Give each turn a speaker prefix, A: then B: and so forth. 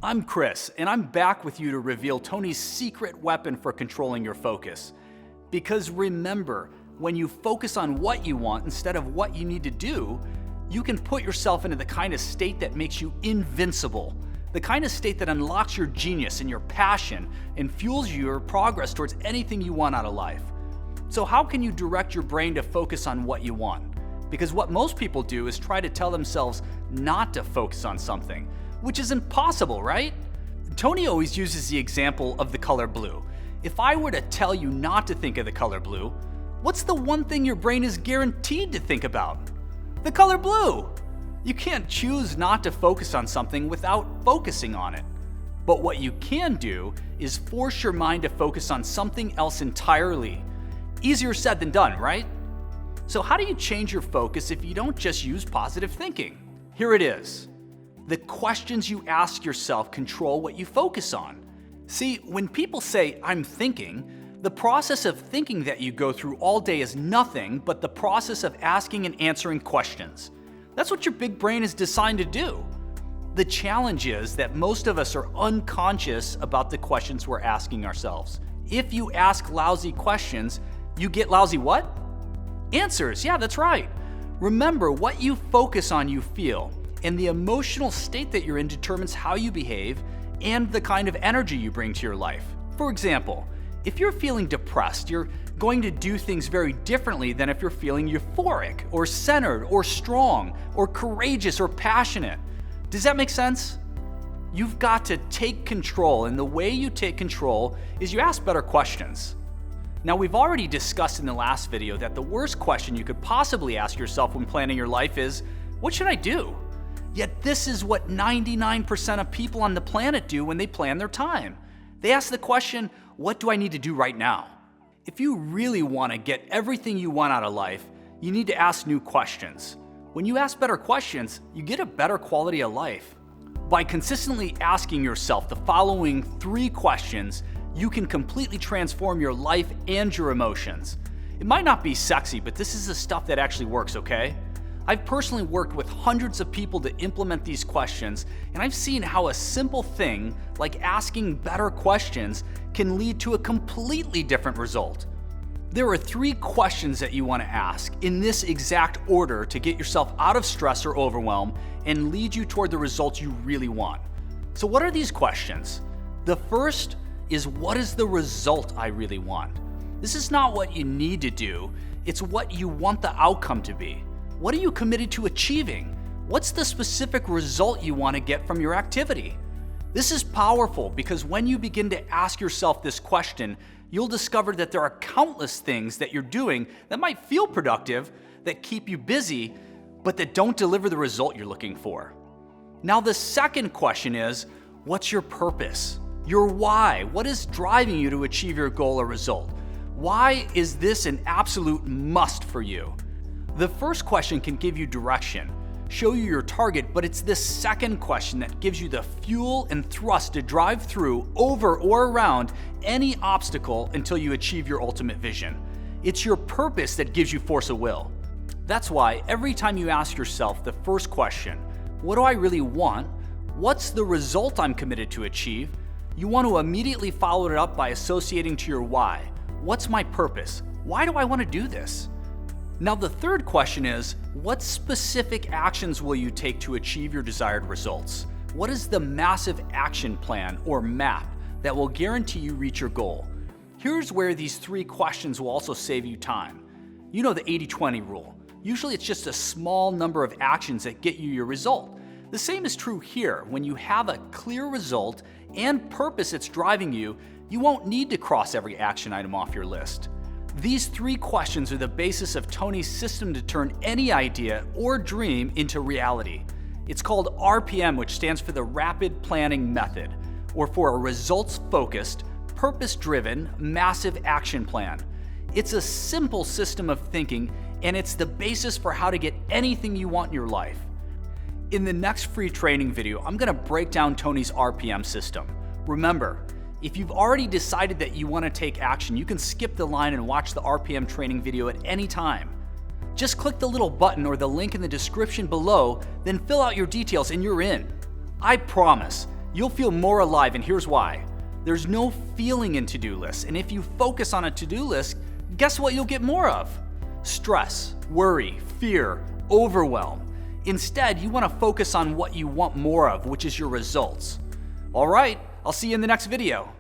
A: I'm Chris, and I'm back with you to reveal Tony's secret weapon for controlling your focus. Because remember, when you focus on what you want instead of what you need to do, you can put yourself into the kind of state that makes you invincible. The kind of state that unlocks your genius and your passion and fuels your progress towards anything you want out of life. So how can you direct your brain to focus on what you want? Because what most people do is try to tell themselves not to focus on something, which is impossible, right? Tony always uses the example of the color blue. If I were to tell you not to think of the color blue, what's the one thing your brain is guaranteed to think about? The color blue! You can't choose not to focus on something without focusing on it. But what you can do is force your mind to focus on something else entirely. Easier said than done, right? So how do you change your focus if you don't just use positive thinking? Here it is. The questions you ask yourself control what you focus on. See, when people say, "I'm thinking," the process of thinking that you go through all day is nothing but the process of asking and answering questions. That's what your big brain is designed to do. The challenge is that most of us are unconscious about the questions we're asking ourselves. If you ask lousy questions, you get lousy what? Answers. Yeah, that's right. Remember, what you focus on, you feel, and the emotional state that you're in determines how you behave and the kind of energy you bring to your life. For example, if you're feeling depressed, you're going to do things very differently than if you're feeling euphoric or centered or strong or courageous or passionate. Does that make sense? You've got to take control, and the way you take control is you ask better questions. Now, we've already discussed in the last video that the worst question you could possibly ask yourself when planning your life is, what should I do? Yet this is what 99% of people on the planet do when they plan their time. They ask the question, what do I need to do right now? If you really want to get everything you want out of life, you need to ask new questions. When you ask better questions, you get a better quality of life. By consistently asking yourself the following 3 questions, you can completely transform your life and your emotions. It might not be sexy, but this is the stuff that actually works, okay? I've personally worked with hundreds of people to implement these questions, and I've seen how a simple thing like asking better questions can lead to a completely different result. There are 3 questions that you want to ask in this exact order to get yourself out of stress or overwhelm and lead you toward the results you really want. So what are these questions? The first is, what is the result I really want? This is not what you need to do, it's what you want the outcome to be. What are you committed to achieving? What's the specific result you want to get from your activity? This is powerful because when you begin to ask yourself this question, you'll discover that there are countless things that you're doing that might feel productive, that keep you busy, but that don't deliver the result you're looking for. Now, the second question is, what's your purpose? Your why? What is driving you to achieve your goal or result? Why is this an absolute must for you? The first question can give you direction, show you your target, but it's this second question that gives you the fuel and thrust to drive through, over, or around any obstacle until you achieve your ultimate vision. It's your purpose that gives you force of will. That's why every time you ask yourself the first question, what do I really want? What's the result I'm committed to achieve? You want to immediately follow it up by associating to your why. What's my purpose? Why do I want to do this? Now, the third question is, what specific actions will you take to achieve your desired results? What is the massive action plan or map that will guarantee you reach your goal? Here's where these 3 questions will also save you time. You know the 80-20 rule. Usually it's just a small number of actions that get you your result. The same is true here. When you have a clear result and purpose that's driving you, you won't need to cross every action item off your list. These 3 questions are the basis of Tony's system to turn any idea or dream into reality. It's called RPM, which stands for the Rapid Planning Method, or for a results-focused, purpose-driven, massive action plan. It's a simple system of thinking, and it's the basis for how to get anything you want in your life. In the next free training video, I'm going to break down Tony's RPM system. Remember, if you've already decided that you want to take action, you can skip the line and watch the RPM training video at any time. Just click the little button or the link in the description below, then fill out your details and you're in. I promise, You'll feel more alive, and here's why. There's no feeling in to-do lists, and if you focus on a to-do list, guess what you'll get more of? Stress, worry, fear, overwhelm. Instead, you want to focus on what you want more of, which is your results. All right, I'll see you in the next video.